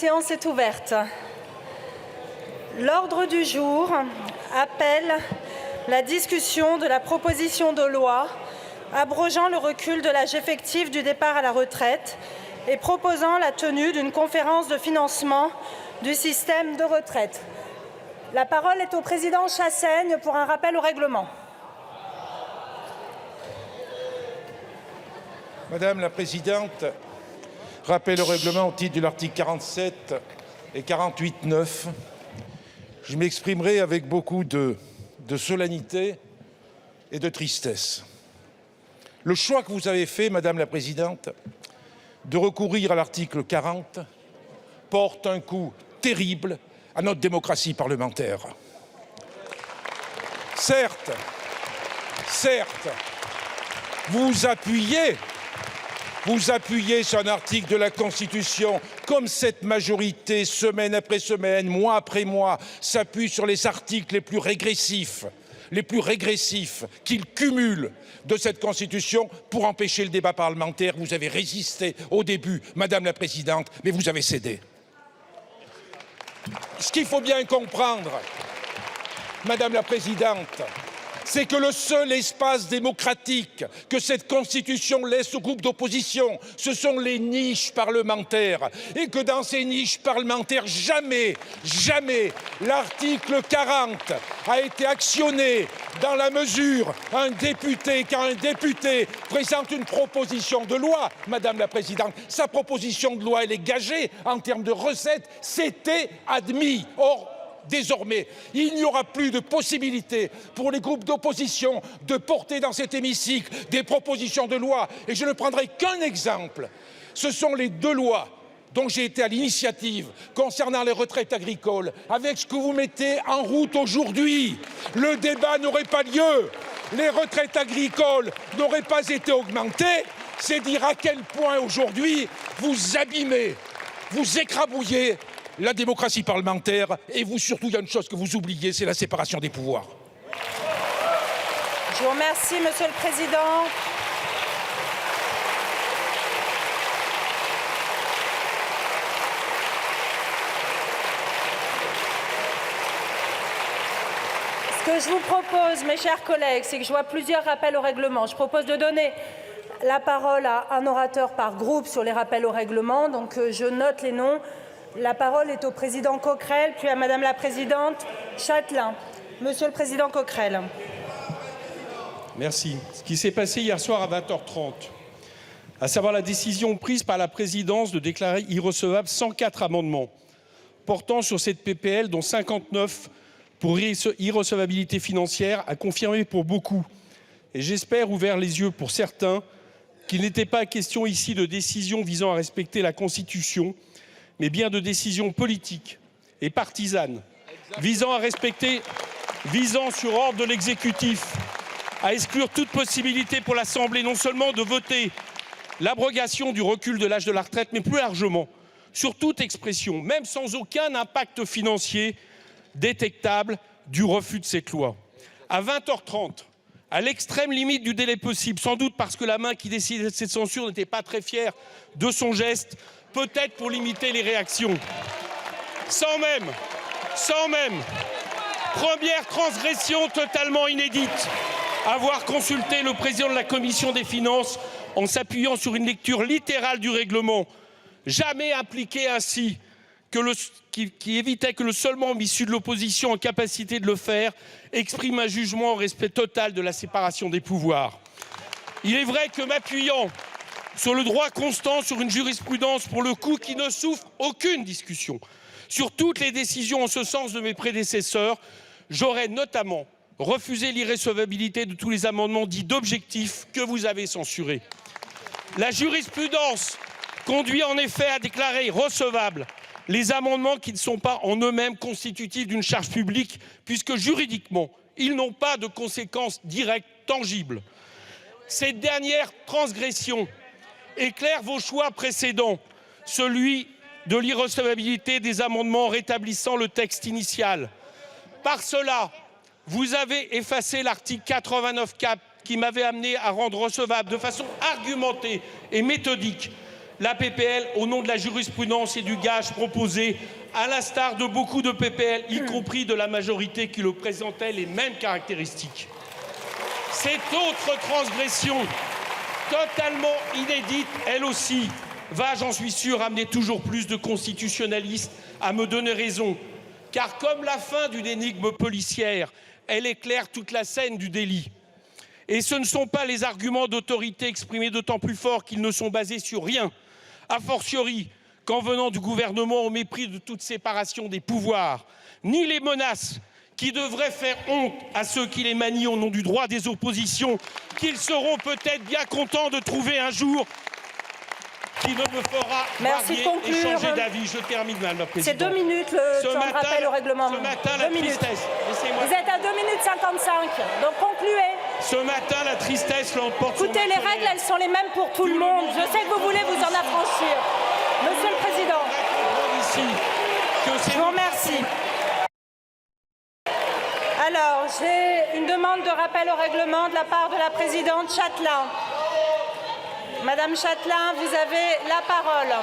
séance est ouverte. L'ordre du jour appelle la discussion de la proposition de loi abrogeant le recul de l'âge effectif du départ à la retraite et proposant la tenue d'une conférence de financement du système de retraite. La parole est au président Chassaigne pour un rappel au règlement. Madame la Présidente, rappel au règlement au titre de l'article 47 et 48.9. Je m'exprimerai avec beaucoup de solennité et de tristesse. Le choix que vous avez fait, Madame la Présidente, de recourir à l'article 40 porte un coup terrible à notre démocratie parlementaire. Certes, vous appuyez sur un article de la Constitution, comme cette majorité, semaine après semaine, mois après mois, s'appuie sur les articles les plus régressifs qu'ils cumulent de cette Constitution pour empêcher le débat parlementaire. Vous avez résisté au début, Madame la Présidente, mais vous avez cédé. Ce qu'il faut bien comprendre, Madame la Présidente, c'est que le seul espace démocratique que cette Constitution laisse aux groupes d'opposition, ce sont les niches parlementaires. Et que dans ces niches parlementaires, jamais l'article 40 a été actionné dans la mesure quand un député présente une proposition de loi, Madame la Présidente, sa proposition de loi, elle est gagée en termes de recettes, c'était admis. Or, désormais, il n'y aura plus de possibilité pour les groupes d'opposition de porter dans cet hémicycle des propositions de loi. Et je ne prendrai qu'un exemple. Ce sont les deux lois dont j'ai été à l'initiative concernant les retraites agricoles. Avec ce que vous mettez en route aujourd'hui, le débat n'aurait pas lieu. Les retraites agricoles n'auraient pas été augmentées. C'est dire à quel point aujourd'hui vous abîmez, vous écrabouillez la démocratie parlementaire, et vous surtout, il y a une chose que vous oubliez, c'est la séparation des pouvoirs. Je vous remercie, Monsieur le Président. Ce que je vous propose, mes chers collègues, c'est que je vois plusieurs rappels au règlement. Je propose de donner la parole à un orateur par groupe sur les rappels au règlement. Donc, je note les noms. La parole est au président Coquerel, puis à Madame la Présidente Chatelain. Monsieur le Président Coquerel. Merci. Ce qui s'est passé hier soir à 20h30, à savoir la décision prise par la présidence de déclarer irrecevables 104 amendements portant sur cette PPL, dont 59 pour irrecevabilité financière, a confirmé pour beaucoup, et j'espère ouvert les yeux pour certains, qu'il n'était pas question ici de décisions visant à respecter la Constitution, mais bien de décisions politiques et partisanes visant sur ordre de l'exécutif à exclure toute possibilité pour l'Assemblée non seulement de voter l'abrogation du recul de l'âge de la retraite, mais plus largement sur toute expression, même sans aucun impact financier détectable, du refus de cette loi. À 20h30, à l'extrême limite du délai possible, sans doute parce que la main qui décidait de cette censure n'était pas très fière de son geste, peut-être pour limiter les réactions. Sans même, première transgression totalement inédite, avoir consulté le président de la Commission des finances en s'appuyant sur une lecture littérale du règlement, jamais appliqué ainsi, qui évitait que le seul membre issu de l'opposition en capacité de le faire exprime un jugement en respect total de la séparation des pouvoirs. Il est vrai que m'appuyant sur le droit constant, sur une jurisprudence pour le coup qui ne souffre aucune discussion, sur toutes les décisions en ce sens de mes prédécesseurs, j'aurais notamment refusé l'irrecevabilité de tous les amendements dits d'objectifs que vous avez censurés. La jurisprudence conduit en effet à déclarer recevables les amendements qui ne sont pas en eux-mêmes constitutifs d'une charge publique, puisque juridiquement, ils n'ont pas de conséquences directes tangibles. Cette dernière transgression éclaire vos choix précédents, celui de l'irrecevabilité des amendements rétablissant le texte initial. Par cela, vous avez effacé l'article 89 cap qui m'avait amené à rendre recevable de façon argumentée et méthodique la PPL au nom de la jurisprudence et du gage proposé, à l'instar de beaucoup de PPL, y compris de la majorité qui le présentaient les mêmes caractéristiques. Cette autre transgression, totalement inédite, elle aussi, va, j'en suis sûr, amener toujours plus de constitutionnalistes à me donner raison. Car comme la fin d'une énigme policière, elle éclaire toute la scène du délit. Et ce ne sont pas les arguments d'autorité exprimés d'autant plus fort qu'ils ne sont basés sur rien, a fortiori qu'en venant du gouvernement au mépris de toute séparation des pouvoirs, ni les menaces qui devraient faire honte à ceux qui les manient au nom du droit des oppositions, qu'ils seront peut-être bien contents de trouver un jour qui ne me fera varier et changer d'avis. Je termine, Madame la Présidente. C'est 2 minutes le temps de rappel au règlement. Ce matin, la tristesse. Vous êtes à 2 minutes 55, donc concluez. Ce matin, la tristesse l'emporte. Écoutez, les règles, elles sont les mêmes pour tout le monde. Je sais que vous voulez vous en affranchir. Monsieur le Président, je vous remercie. Alors, j'ai une demande de rappel au règlement de la part de la présidente Chatelain. Madame Chatelain, vous avez la parole.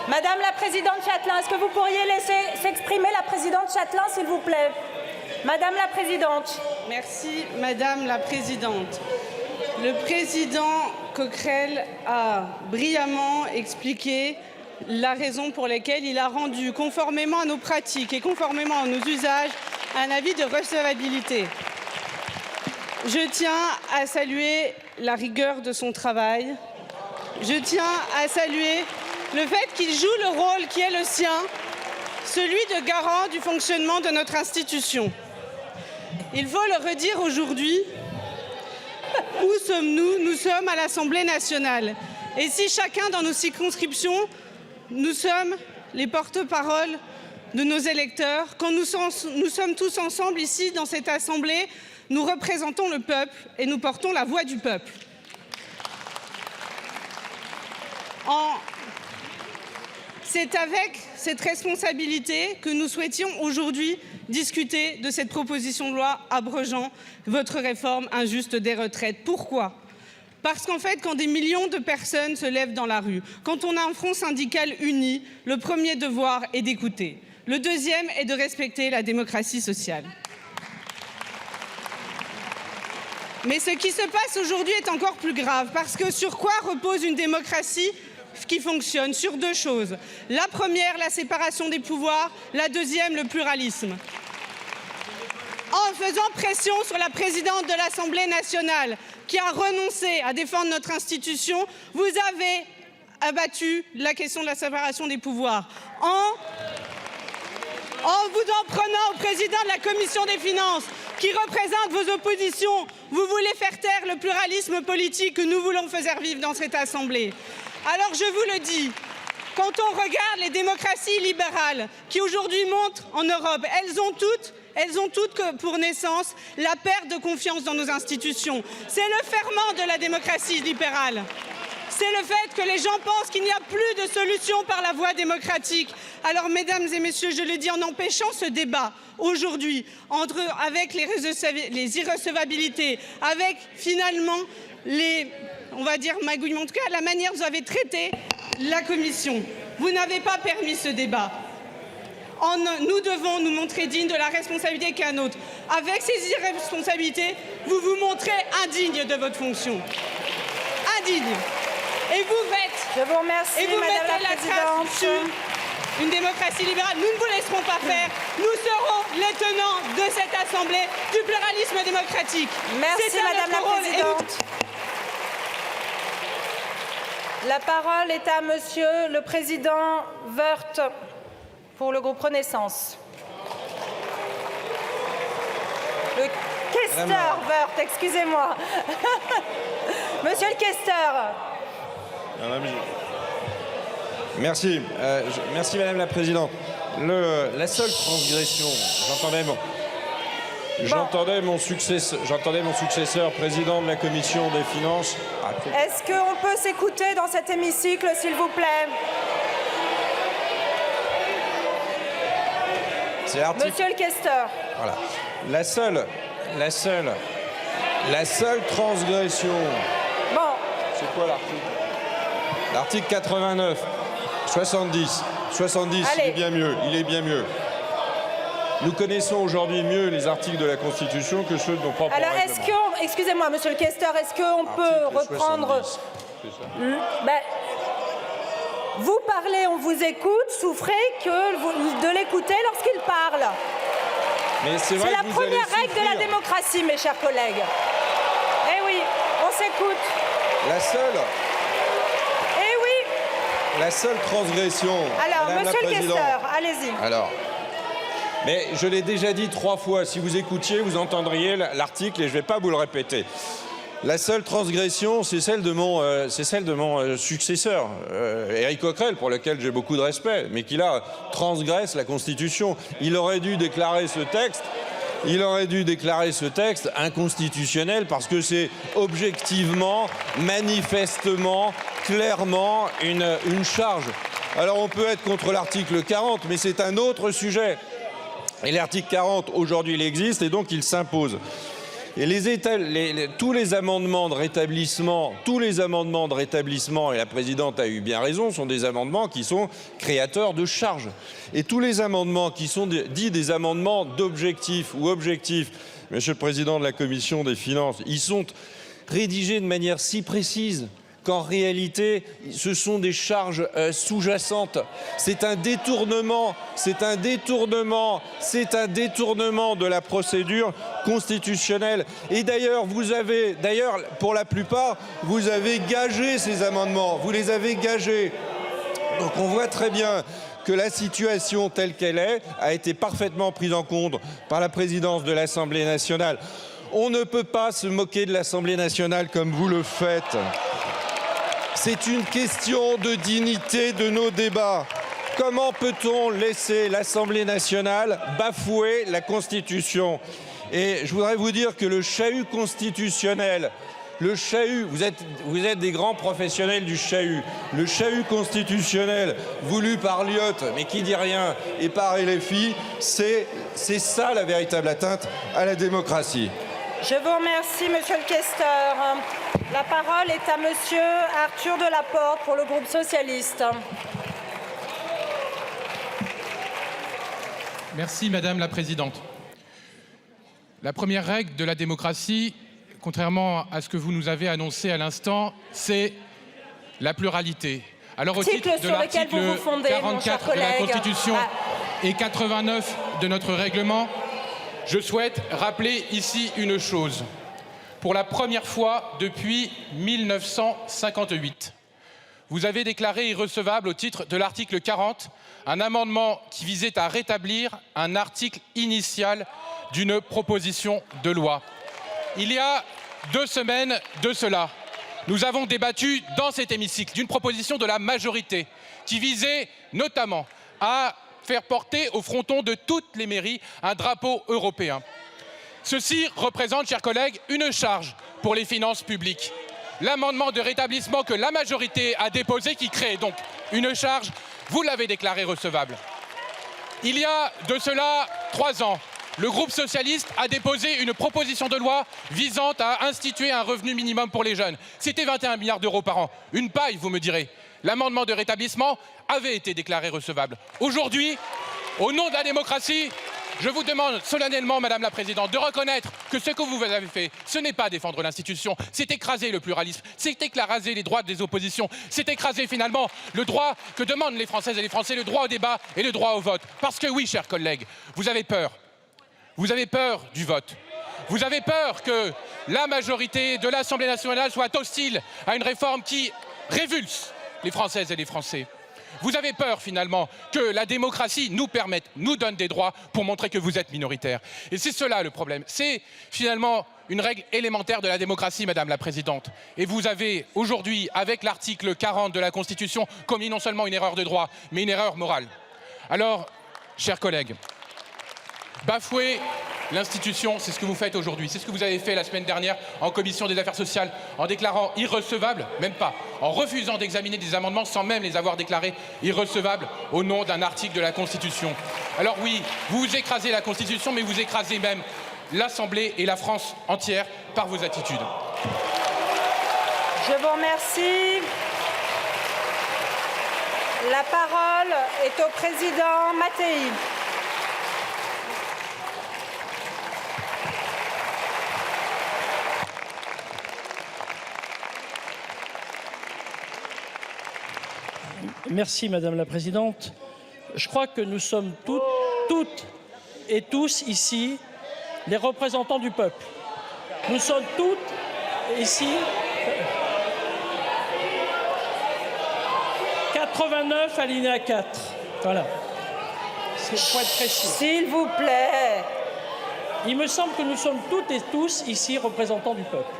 Madame la présidente Chatelain, est-ce que vous pourriez laisser s'exprimer la présidente Chatelain, s'il vous plaît? Madame la présidente. Merci, Madame la présidente. Le président Coquerel a brillamment expliqué la raison pour laquelle il a rendu, conformément à nos pratiques et conformément à nos usages, un avis de recevabilité. Je tiens à saluer la rigueur de son travail. Je tiens à saluer le fait qu'il joue le rôle qui est le sien, celui de garant du fonctionnement de notre institution. Il faut le redire aujourd'hui, où sommes-nous? Nous sommes à l'Assemblée nationale. Et si chacun dans nos circonscriptions, nous sommes les porte-paroles de nos électeurs, quand nous sommes tous ensemble ici dans cette Assemblée, nous représentons le peuple et nous portons la voix du peuple. C'est avec cette responsabilité que nous souhaitions aujourd'hui discuter de cette proposition de loi abrogeant votre réforme injuste des retraites. Pourquoi? Parce qu'en fait, quand des millions de personnes se lèvent dans la rue, quand on a un front syndical uni, le premier devoir est d'écouter. Le deuxième est de respecter la démocratie sociale. Mais ce qui se passe aujourd'hui est encore plus grave, parce que sur quoi repose une démocratie qui fonctionne? Sur 2 choses. La première, la séparation des pouvoirs. La deuxième, le pluralisme. En faisant pression sur la présidente de l'Assemblée nationale, qui a renoncé à défendre notre institution, vous avez abattu la question de la séparation des pouvoirs. En vous en prenant au président de la Commission des finances, qui représente vos oppositions, vous voulez faire taire le pluralisme politique que nous voulons faire vivre dans cette Assemblée. Alors je vous le dis, quand on regarde les démocraties libérales qui aujourd'hui montrent en Europe, elles ont toutes pour naissance la perte de confiance dans nos institutions. C'est le ferment de la démocratie libérale. C'est le fait que les gens pensent qu'il n'y a plus de solution par la voie démocratique. Alors, mesdames et messieurs, je le dis, en empêchant ce débat aujourd'hui avec les irrecevabilités, avec finalement on va dire magouillement, en tout cas la manière dont vous avez traité la commission, vous n'avez pas permis ce débat. Nous devons nous montrer dignes de la responsabilité qui est la nôtre. Avec ces irresponsabilités, vous vous montrez indigne de votre fonction. Indigne. Et vous faites. Je vous remercie, Madame la Présidente. Sur une démocratie libérale. Nous ne vous laisserons pas faire. Nous serons les tenants de cette Assemblée du pluralisme démocratique. Merci, Madame la Présidente. La parole est à Monsieur le Président Woerth pour le groupe Renaissance. Le questeur Woerth, excusez-moi. Monsieur le questeur. Merci. Merci Madame la Présidente. La seule transgression, j'entendais mon successeur, président de la Commission des Finances. Est-ce qu'on peut s'écouter dans cet hémicycle, s'il vous plaît? C'est l'article. Monsieur le questeur. Voilà. La seule transgression. Bon. C'est quoi l'article? L'article 89, 70. 70, Allez. il est bien mieux. Nous connaissons aujourd'hui mieux les articles de la Constitution que ceux de nos propres Alors, règlements. excusez-moi, monsieur le questeur, est-ce qu'on peut reprendre... 70, c'est ça. Vous parlez, on vous écoute, souffrez de l'écouter lorsqu'il parle. Mais c'est C'est la première règle de la démocratie, mes chers collègues. Eh oui, on s'écoute. La seule transgression. Alors, Madame la monsieur le Présidente. questeur, allez-y. Alors, mais je l'ai déjà dit 3 fois. Si vous écoutiez, vous entendriez l'article et je ne vais pas vous le répéter. La seule transgression, c'est celle de mon successeur, Éric Coquerel, pour lequel j'ai beaucoup de respect, mais qui là transgresse la Constitution. Il aurait dû déclarer ce texte inconstitutionnel parce que c'est objectivement, manifestement, clairement une charge. Alors on peut être contre l'article 40, mais c'est un autre sujet. Et l'article 40, aujourd'hui, il existe et donc il s'impose. Et tous les amendements de rétablissement, et la présidente a eu bien raison, sont des amendements qui sont créateurs de charges. Et tous les amendements qui sont dits des amendements d'objectifs ou objectifs, monsieur le président de la commission des finances, ils sont rédigés de manière si précise qu'en réalité, ce sont des charges sous-jacentes. C'est un détournement de la procédure constitutionnelle. Et d'ailleurs, pour la plupart, vous avez gagé ces amendements. Vous les avez gagés. Donc on voit très bien que la situation telle qu'elle est a été parfaitement prise en compte par la présidence de l'Assemblée nationale. On ne peut pas se moquer de l'Assemblée nationale comme vous le faites. C'est une question de dignité de nos débats. Comment peut-on laisser l'Assemblée nationale bafouer la Constitution? Et je voudrais vous dire que le chahut constitutionnel, vous êtes des grands professionnels du chahut. Le chahut constitutionnel voulu par Lyotte, mais qui dit rien, et par LFI, c'est ça la véritable atteinte à la démocratie. Je vous remercie, monsieur le questeur. La parole est à monsieur Arthur Delaporte pour le groupe socialiste. Merci, Madame la Présidente. La première règle de la démocratie, contrairement à ce que vous nous avez annoncé à l'instant, c'est la pluralité. Alors, au titre de l'article 44 de la Constitution et 89 de notre règlement, je souhaite rappeler ici une chose. Pour la première fois depuis 1958, vous avez déclaré irrecevable au titre de l'article 40 un amendement qui visait à rétablir un article initial d'une proposition de loi. Il y a 2 semaines de cela, nous avons débattu dans cet hémicycle d'une proposition de la majorité qui visait notamment à faire porter au fronton de toutes les mairies un drapeau européen. Ceci représente, chers collègues, une charge pour les finances publiques. L'amendement de rétablissement que la majorité a déposé, qui crée donc une charge, vous l'avez déclaré recevable. Il y a de cela 3 ans, le groupe socialiste a déposé une proposition de loi visant à instituer un revenu minimum pour les jeunes. C'était 21 milliards d'euros par an. Une paille, vous me direz. L'amendement de rétablissement avait été déclaré recevable. Aujourd'hui, au nom de la démocratie, je vous demande solennellement, Madame la Présidente, de reconnaître que ce que vous avez fait, ce n'est pas défendre l'institution, c'est écraser le pluralisme, c'est écraser les droits des oppositions, c'est écraser finalement le droit que demandent les Françaises et les Français, le droit au débat et le droit au vote. Parce que oui, chers collègues, vous avez peur. Vous avez peur du vote. Vous avez peur que la majorité de l'Assemblée nationale soit hostile à une réforme qui révulse les Françaises et les Français. Vous avez peur finalement que la démocratie nous permette, nous donne des droits pour montrer que vous êtes minoritaire. Et c'est cela le problème. C'est finalement une règle élémentaire de la démocratie, Madame la Présidente. Et vous avez aujourd'hui, avec l'article 40 de la Constitution, commis non seulement une erreur de droit, mais une erreur morale. Alors, chers collègues, bafouer L'institution, c'est ce que vous faites aujourd'hui. C'est ce que vous avez fait la semaine dernière en commission des affaires sociales, en déclarant irrecevables, même pas, en refusant d'examiner des amendements sans même les avoir déclarés irrecevables au nom d'un article de la Constitution. Alors oui, vous écrasez la Constitution, mais vous écrasez même l'Assemblée et la France entière par vos attitudes. Je vous remercie. La parole est au président Mattei. Merci Madame la Présidente. Je crois que nous sommes toutes et tous ici les représentants du peuple. Nous sommes toutes ici 89 alinéa 4. Voilà. C'est pour être précis. S'il vous plaît. Il me semble que nous sommes toutes et tous ici représentants du peuple.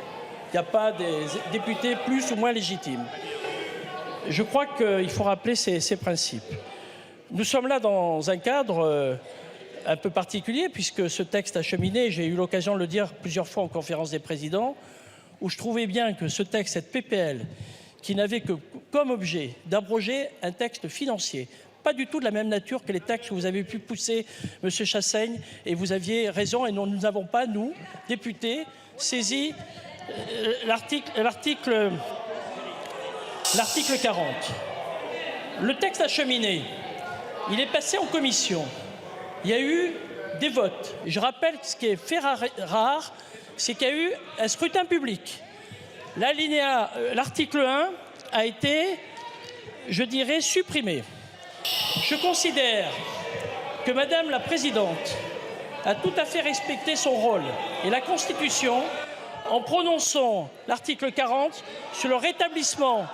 Il n'y a pas des députés plus ou moins légitimes. Je crois qu'il faut rappeler ces principes. Nous sommes là dans un cadre un peu particulier, puisque ce texte a cheminé, j'ai eu l'occasion de le dire plusieurs fois en conférence des présidents, où je trouvais bien que ce texte, cette PPL, qui n'avait que comme objet d'abroger un texte financier, pas du tout de la même nature que les textes que vous avez pu pousser, M. Chassaigne, et vous aviez raison, et nous n'avons pas, nous, députés, saisi l'article 40. Le texte a cheminé. Il est passé en commission. Il y a eu des votes. Je rappelle que ce qui est fait rare, c'est qu'il y a eu un scrutin public. L'article 1 a été, je dirais, supprimé. Je considère que Madame la Présidente a tout à fait respecté son rôle et la Constitution en prononçant l'article 40 sur le rétablissement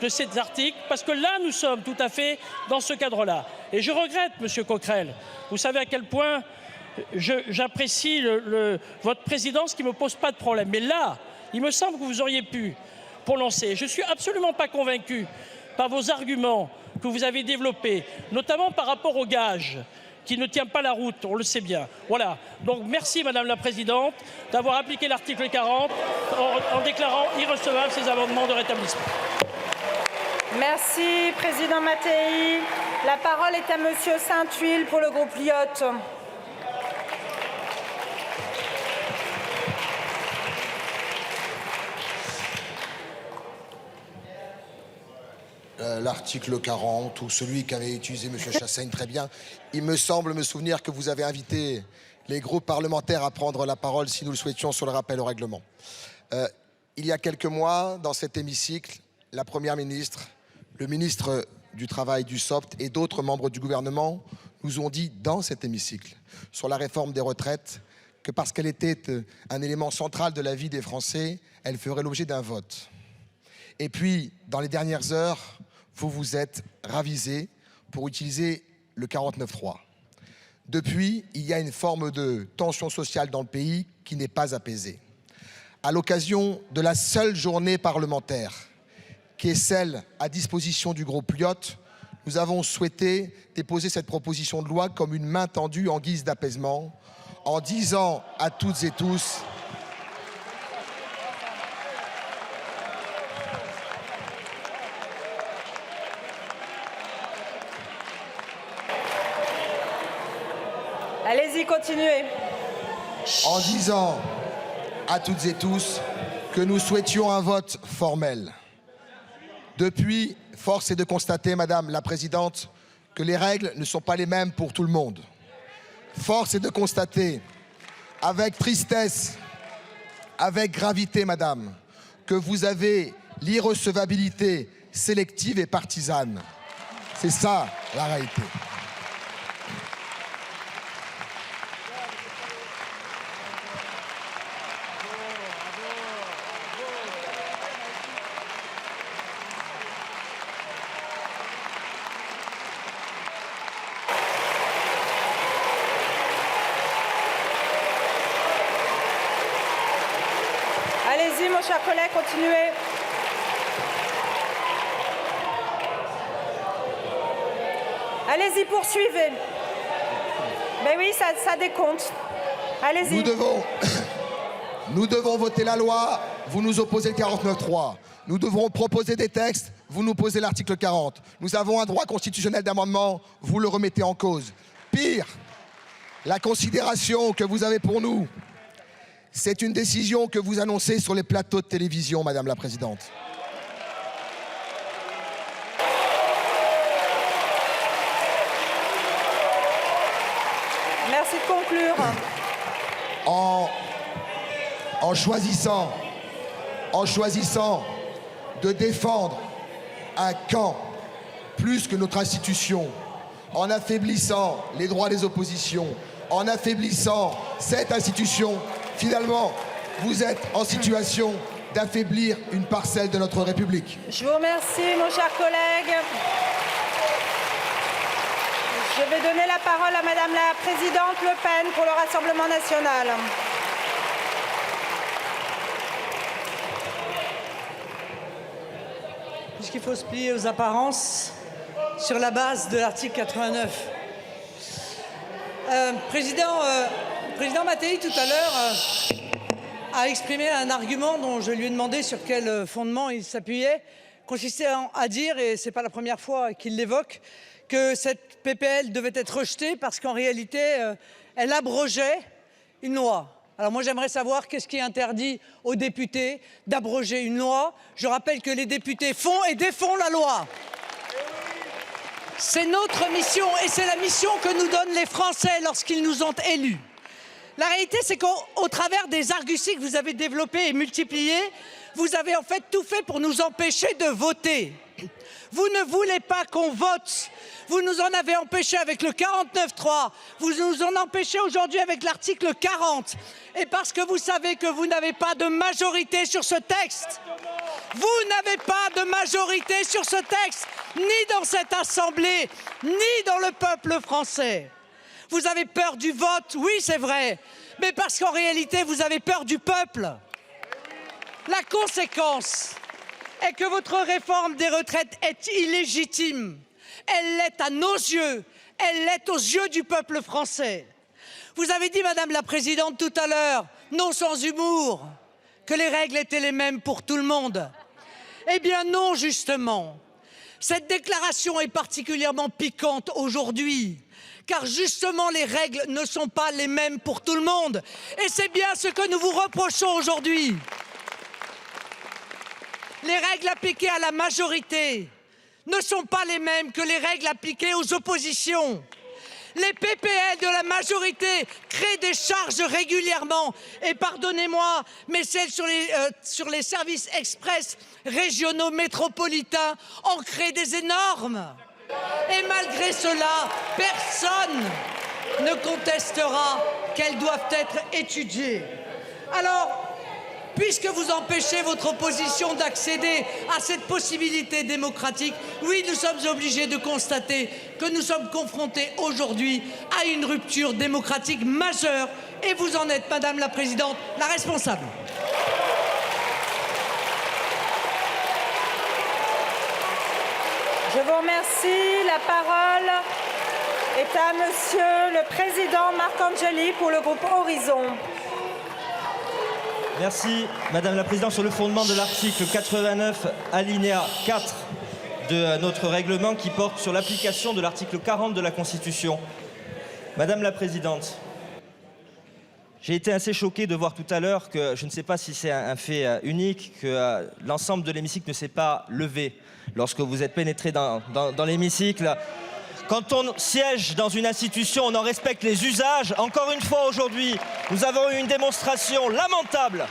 de ces articles, parce que là, nous sommes tout à fait dans ce cadre-là. Et je regrette, Monsieur Coquerel, vous savez à quel point j'apprécie votre présidence qui ne me pose pas de problème. Mais là, il me semble que vous auriez pu prononcer. Je ne suis absolument pas convaincu par vos arguments que vous avez développés, notamment par rapport au gage, qui ne tient pas la route, on le sait bien. Voilà. Donc merci, Madame la Présidente, d'avoir appliqué l'article 40 en déclarant irrecevables ces amendements de rétablissement. Merci, Président Mattei. La parole est à Monsieur Saint-Huil pour le groupe Lyotte. L'article 40 ou celui qu'avait utilisé M. Chassaigne, très bien. Il me semble me souvenir que vous avez invité les groupes parlementaires à prendre la parole si nous le souhaitions sur le rappel au règlement. Il y a quelques mois, dans cet hémicycle, la Première ministre, le ministre du Travail, du SOPT et d'autres membres du gouvernement nous ont dit dans cet hémicycle sur la réforme des retraites que parce qu'elle était un élément central de la vie des Français, elle ferait l'objet d'un vote. Et puis, dans les dernières heures, vous vous êtes ravisé pour utiliser le 49.3. Depuis, il y a une forme de tension sociale dans le pays qui n'est pas apaisée. À l'occasion de la seule journée parlementaire, qui est celle à disposition du groupe Lyotte, nous avons souhaité déposer cette proposition de loi comme une main tendue en guise d'apaisement, en disant à toutes et tous Allez-y, continuez. En disant à toutes et tous que nous souhaitions un vote formel. Depuis, force est de constater, Madame la Présidente, que les règles ne sont pas les mêmes pour tout le monde. Force est de constater, avec tristesse, avec gravité, Madame, que vous avez l'irrecevabilité sélective et partisane. C'est ça, la réalité. Allez-y, mon cher collègue, continuez. Allez-y, poursuivez. Ben oui, ça décompte. Allez-y. Nous devons voter la loi, vous nous opposez le 49.3. Nous devrons proposer des textes, vous nous posez l'article 40. Nous avons un droit constitutionnel d'amendement, vous le remettez en cause. Pire, la considération que vous avez pour nous, c'est une décision que vous annoncez sur les plateaux de télévision, Madame la Présidente. Merci de conclure. En choisissant de défendre un camp plus que notre institution, en affaiblissant les droits des oppositions, en affaiblissant cette institution, finalement, vous êtes en situation d'affaiblir une parcelle de notre République. Je vous remercie, mon cher collègue. Je vais donner la parole à Madame la Présidente Le Pen pour le Rassemblement national. Puisqu'il faut se plier aux apparences sur la base de l'article 89. Président Mattei, tout à l'heure, a exprimé un argument dont je lui ai demandé sur quel fondement il s'appuyait, consistant à dire, et ce n'est pas la première fois qu'il l'évoque, que cette PPL devait être rejetée parce qu'en réalité, elle abrogeait une loi. Alors moi, j'aimerais savoir qu'est-ce qui interdit aux députés d'abroger une loi. Je rappelle que les députés font et défont la loi. C'est notre mission et c'est la mission que nous donnent les Français lorsqu'ils nous ont élus. La réalité, c'est qu'au travers des arguties que vous avez développés et multipliés, vous avez en fait tout fait pour nous empêcher de voter. Vous ne voulez pas qu'on vote. Vous nous en avez empêché avec le 49.3. Vous nous en empêchez aujourd'hui avec l'article 40. Et parce que vous savez que vous n'avez pas de majorité sur ce texte. Vous n'avez pas de majorité sur ce texte, ni dans cette Assemblée, ni dans le peuple français. Vous avez peur du vote, oui c'est vrai, mais parce qu'en réalité vous avez peur du peuple. La conséquence est que votre réforme des retraites est illégitime. Elle l'est à nos yeux, elle l'est aux yeux du peuple français. Vous avez dit, Madame la Présidente, tout à l'heure, non sans humour, que les règles étaient les mêmes pour tout le monde. Eh bien non, justement. Cette déclaration est particulièrement piquante aujourd'hui, car justement les règles ne sont pas les mêmes pour tout le monde. Et c'est bien ce que nous vous reprochons aujourd'hui. Les règles appliquées à la majorité ne sont pas les mêmes que les règles appliquées aux oppositions. Les PPL de la majorité créent des charges régulièrement. Et pardonnez-moi, mais celles sur les services express régionaux métropolitains en créent des énormes. Et malgré cela, personne ne contestera qu'elles doivent être étudiées. Alors, puisque vous empêchez votre opposition d'accéder à cette possibilité démocratique, oui, nous sommes obligés de constater que nous sommes confrontés aujourd'hui à une rupture démocratique majeure et vous en êtes, Madame la Présidente, la responsable. Je vous remercie. La parole est à Monsieur le Président Marcangeli pour le groupe Horizon. Merci, Madame la Présidente. Sur le fondement de l'article 89, alinéa 4 de notre règlement qui porte sur l'application de l'article 40 de la Constitution. Madame la Présidente, j'ai été assez choqué de voir tout à l'heure que, je ne sais pas si c'est un fait unique, que l'ensemble de l'hémicycle ne s'est pas levé lorsque vous êtes pénétré dans l'hémicycle. Quand on siège dans une institution, on en respecte les usages. Encore une fois aujourd'hui, nous avons eu une démonstration lamentable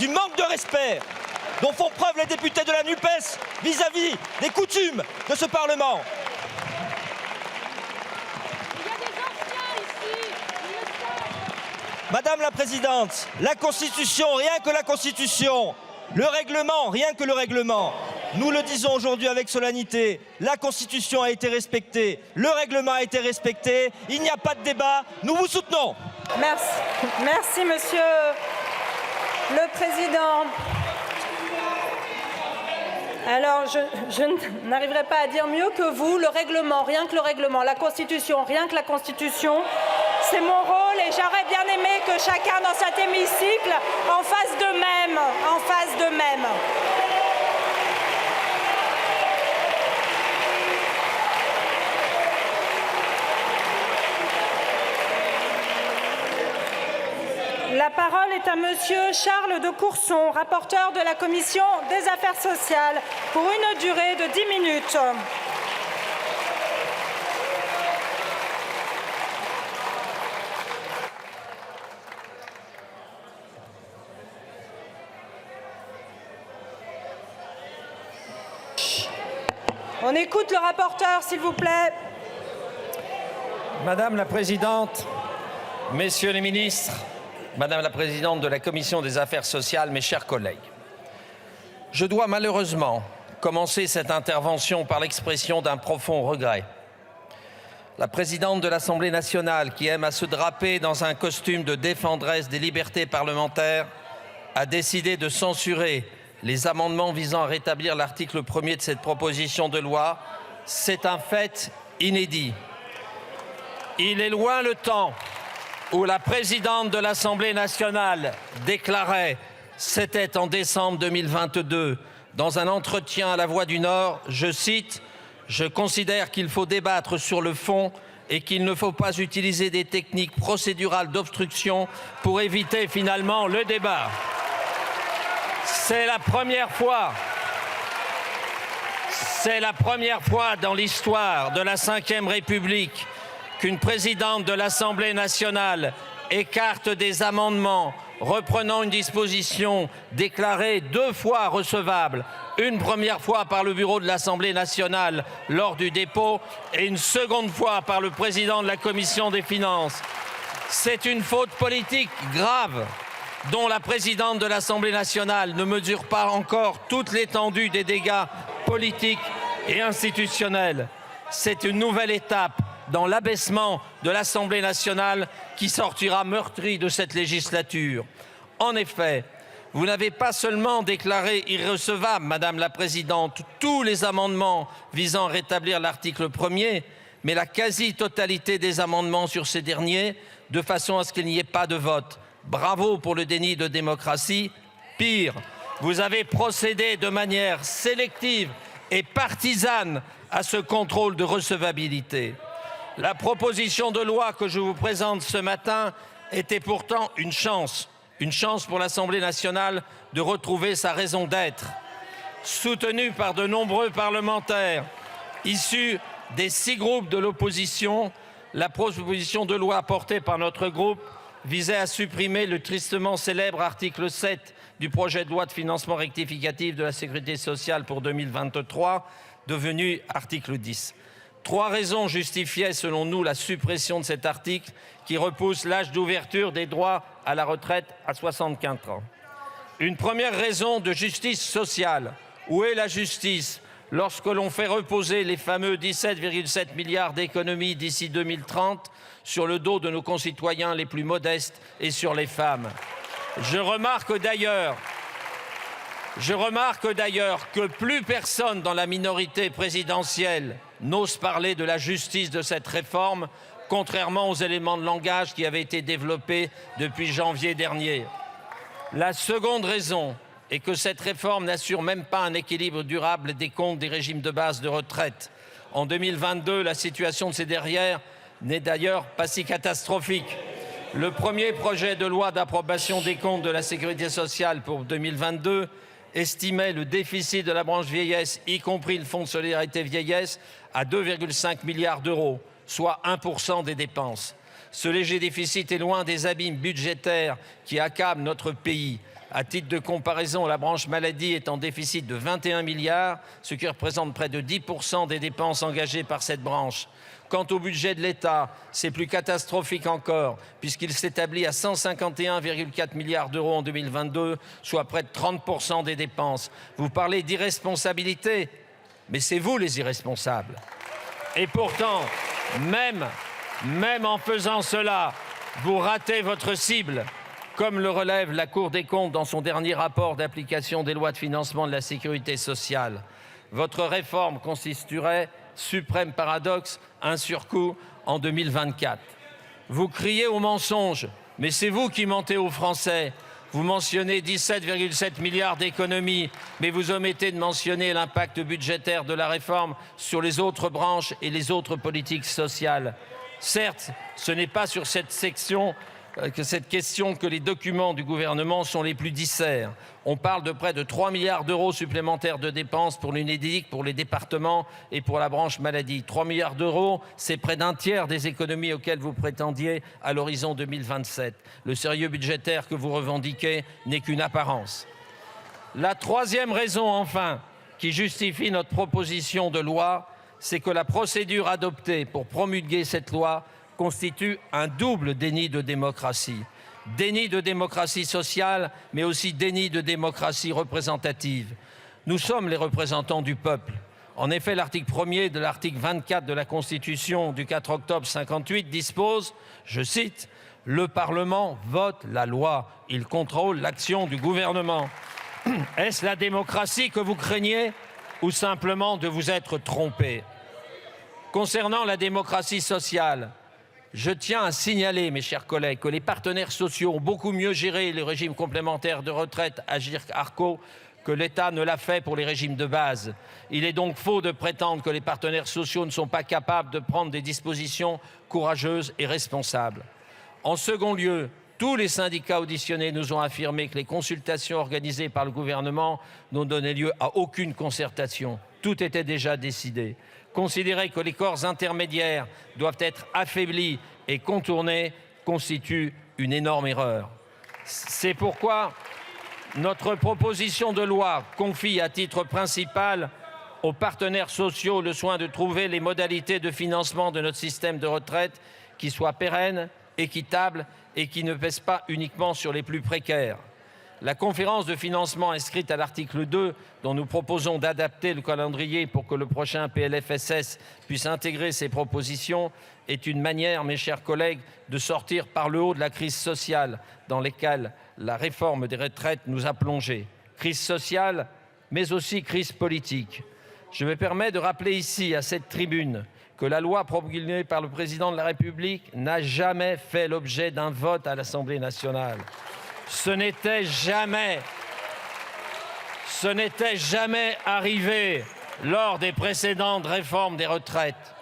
du manque de respect dont font preuve les députés de la NUPES vis-à-vis des coutumes de ce Parlement. Madame la Présidente, la Constitution, rien que la Constitution, le règlement, rien que le règlement. Nous le disons aujourd'hui avec solennité, la Constitution a été respectée, le règlement a été respecté, il n'y a pas de débat, nous vous soutenons. Merci. Merci, Monsieur le Président. Alors, je n'arriverai pas à dire mieux que vous. Le règlement, rien que le règlement. La Constitution, rien que la Constitution. C'est mon rôle et j'aurais bien aimé que chacun dans cet hémicycle en fasse de même, La parole est à Monsieur Charles de Courson, rapporteur de la Commission des Affaires sociales, pour une durée de 10 minutes. On écoute le rapporteur, s'il vous plaît. Madame la Présidente, Messieurs les ministres, Madame la Présidente de la Commission des Affaires sociales, mes chers collègues, je dois malheureusement commencer cette intervention par l'expression d'un profond regret. La Présidente de l'Assemblée nationale, qui aime à se draper dans un costume de défendresse des libertés parlementaires, a décidé de censurer les amendements visant à rétablir l'article 1er de cette proposition de loi. C'est un fait inédit. Il est loin le temps où la présidente de l'Assemblée nationale déclarait, c'était en décembre 2022, dans un entretien à La Voix du Nord, je cite, « Je considère qu'il faut débattre sur le fond et qu'il ne faut pas utiliser des techniques procédurales d'obstruction pour éviter finalement le débat. » C'est la première fois dans l'histoire de la Ve République qu'une présidente de l'Assemblée nationale écarte des amendements reprenant une disposition déclarée 2 fois recevable, une première fois par le bureau de l'Assemblée nationale lors du dépôt et une seconde fois par le président de la Commission des finances. C'est une faute politique grave dont la présidente de l'Assemblée nationale ne mesure pas encore toute l'étendue des dégâts politiques et institutionnels. C'est une nouvelle étape dans l'abaissement de l'Assemblée nationale qui sortira meurtrie de cette législature. En effet, vous n'avez pas seulement déclaré irrecevable, Madame la Présidente, tous les amendements visant à rétablir l'article 1er, mais la quasi-totalité des amendements sur ces derniers, de façon à ce qu'il n'y ait pas de vote. Bravo pour le déni de démocratie. Pire, vous avez procédé de manière sélective et partisane à ce contrôle de recevabilité. La proposition de loi que je vous présente ce matin était pourtant une chance pour l'Assemblée nationale de retrouver sa raison d'être. Soutenue par de nombreux parlementaires issus des 6 groupes de l'opposition, la proposition de loi portée par notre groupe visait à supprimer le tristement célèbre article 7 du projet de loi de financement rectificatif de la Sécurité sociale pour 2023, devenu article 10. 3 raisons justifiaient, selon nous, la suppression de cet article qui repousse l'âge d'ouverture des droits à la retraite à 64 ans. Une première raison de justice sociale. Où est la justice lorsque l'on fait reposer les fameux 17,7 milliards d'économies d'ici 2030 sur le dos de nos concitoyens les plus modestes et sur les femmes? Je remarque d'ailleurs que plus personne dans la minorité présidentielle n'ose parler de la justice de cette réforme, contrairement aux éléments de langage qui avaient été développés depuis janvier dernier. La seconde raison est que cette réforme n'assure même pas un équilibre durable des comptes des régimes de base de retraite. En 2022, la situation de ces dernières n'est d'ailleurs pas si catastrophique. Le premier projet de loi d'approbation des comptes de la Sécurité sociale pour 2022 estimait le déficit de la branche vieillesse, y compris le Fonds de solidarité vieillesse, à 2,5 milliards d'euros, soit 1% des dépenses. Ce léger déficit est loin des abîmes budgétaires qui accablent notre pays. À titre de comparaison, la branche maladie est en déficit de 21 milliards, ce qui représente près de 10% des dépenses engagées par cette branche. Quant au budget de l'État, c'est plus catastrophique encore, puisqu'il s'établit à 151,4 milliards d'euros en 2022, soit près de 30% des dépenses. Vous parlez d'irresponsabilité, mais c'est vous les irresponsables. Et pourtant, même en faisant cela, vous ratez votre cible, comme le relève la Cour des comptes dans son dernier rapport d'application des lois de financement de la sécurité sociale. Votre réforme constituerait, suprême paradoxe, un surcoût en 2024. Vous criez au mensonge, mais c'est vous qui mentez aux Français. Vous mentionnez 17,7 milliards d'économies, mais vous omettez de mentionner l'impact budgétaire de la réforme sur les autres branches et les autres politiques sociales. Certes, ce n'est pas sur cette question que les documents du gouvernement sont les plus disserts. On parle de près de 3 milliards d'euros supplémentaires de dépenses pour l'UNEDIC, pour les départements et pour la branche maladie. 3 milliards d'euros, c'est près d'un tiers des économies auxquelles vous prétendiez à l'horizon 2027. Le sérieux budgétaire que vous revendiquez n'est qu'une apparence. La troisième raison, enfin, qui justifie notre proposition de loi, c'est que la procédure adoptée pour promulguer cette loi constitue un double déni de démocratie. Déni de démocratie sociale, mais aussi déni de démocratie représentative. Nous sommes les représentants du peuple. En effet, l'article 1er de l'article 24 de la Constitution du 4 octobre 58 dispose, je cite, « Le Parlement vote la loi, il contrôle l'action du gouvernement ». Est-ce la démocratie que vous craignez ou simplement de vous être trompé? Concernant la démocratie sociale, je tiens à signaler, mes chers collègues, que les partenaires sociaux ont beaucoup mieux géré les régimes complémentaires de retraite Agirc-Arrco que l'État ne l'a fait pour les régimes de base. Il est donc faux de prétendre que les partenaires sociaux ne sont pas capables de prendre des dispositions courageuses et responsables. En second lieu, tous les syndicats auditionnés nous ont affirmé que les consultations organisées par le gouvernement n'ont donné lieu à aucune concertation. Tout était déjà décidé. Considérer que les corps intermédiaires doivent être affaiblis et contournés constitue une énorme erreur. C'est pourquoi notre proposition de loi confie à titre principal aux partenaires sociaux le soin de trouver les modalités de financement de notre système de retraite qui soient pérennes, équitables et qui ne pèsent pas uniquement sur les plus précaires. La conférence de financement inscrite à l'article 2, dont nous proposons d'adapter le calendrier pour que le prochain PLFSS puisse intégrer ces propositions, est une manière, mes chers collègues, de sortir par le haut de la crise sociale dans laquelle la réforme des retraites nous a plongés. Crise sociale, mais aussi crise politique. Je me permets de rappeler ici, à cette tribune, que la loi promulguée par le président de la République n'a jamais fait l'objet d'un vote à l'Assemblée nationale. Ce n'était jamais arrivé lors des précédentes réformes des retraites.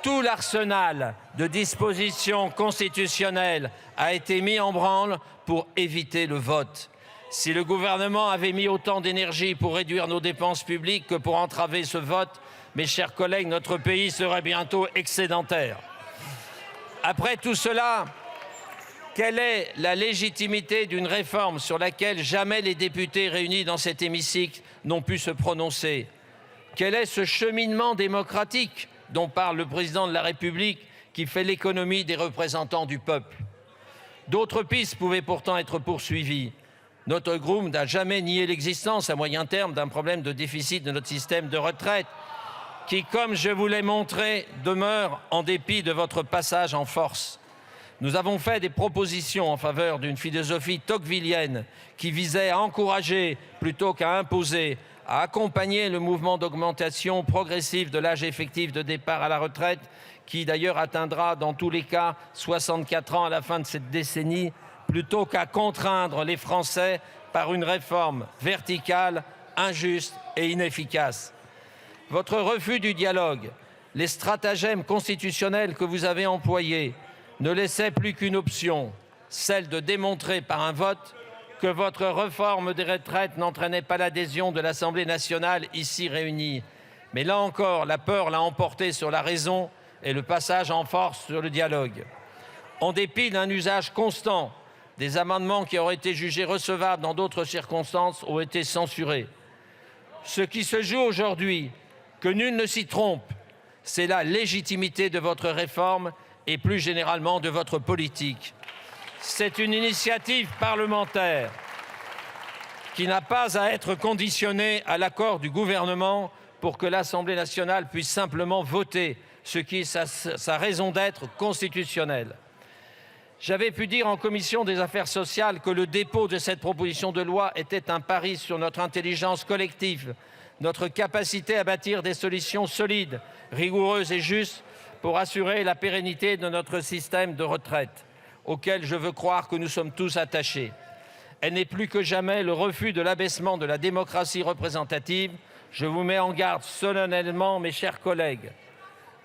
Tout l'arsenal de dispositions constitutionnelles a été mis en branle pour éviter le vote. Si le gouvernement avait mis autant d'énergie pour réduire nos dépenses publiques que pour entraver ce vote, mes chers collègues, notre pays serait bientôt excédentaire. Après tout cela, quelle est la légitimité d'une réforme sur laquelle jamais les députés réunis dans cet hémicycle n'ont pu se prononcer? Quel est ce cheminement démocratique dont parle le président de la République qui fait l'économie des représentants du peuple? D'autres pistes pouvaient pourtant être poursuivies. Notre groupe n'a jamais nié l'existence à moyen terme d'un problème de déficit de notre système de retraite qui, comme je vous l'ai montré, demeure en dépit de votre passage en force. Nous avons fait des propositions en faveur d'une philosophie tocquevillienne qui visait à encourager plutôt qu'à imposer, à accompagner le mouvement d'augmentation progressive de l'âge effectif de départ à la retraite, qui d'ailleurs atteindra dans tous les cas 64 ans à la fin de cette décennie, plutôt qu'à contraindre les Français par une réforme verticale, injuste et inefficace. Votre refus du dialogue, les stratagèmes constitutionnels que vous avez employés, ne laissait plus qu'une option, celle de démontrer par un vote que votre réforme des retraites n'entraînait pas l'adhésion de l'Assemblée nationale ici réunie. Mais là encore, la peur l'a emporté sur la raison et le passage en force sur le dialogue. En dépit d'un usage constant, des amendements qui auraient été jugés recevables dans d'autres circonstances ont été censurés. Ce qui se joue aujourd'hui, que nul ne s'y trompe, c'est la légitimité de votre réforme et plus généralement de votre politique. C'est une initiative parlementaire qui n'a pas à être conditionnée à l'accord du gouvernement pour que l'Assemblée nationale puisse simplement voter, ce qui est sa raison d'être constitutionnelle. J'avais pu dire en commission des affaires sociales que le dépôt de cette proposition de loi était un pari sur notre intelligence collective, notre capacité à bâtir des solutions solides, rigoureuses et justes pour assurer la pérennité de notre système de retraite, auquel je veux croire que nous sommes tous attachés. Elle n'est plus que jamais le refus de l'abaissement de la démocratie représentative. Je vous mets en garde solennellement, mes chers collègues.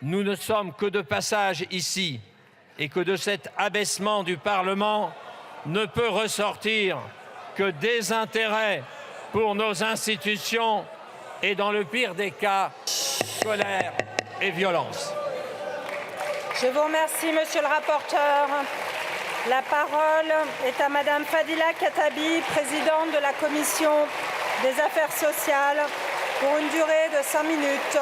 Nous ne sommes que de passage ici et que de cet abaissement du Parlement ne peut ressortir que désintérêt pour nos institutions et, dans le pire des cas, colère et violence. Je vous remercie, monsieur le rapporteur. La parole est à madame Fadila Khattabi, présidente de la Commission des affaires sociales, pour une durée de 5 minutes.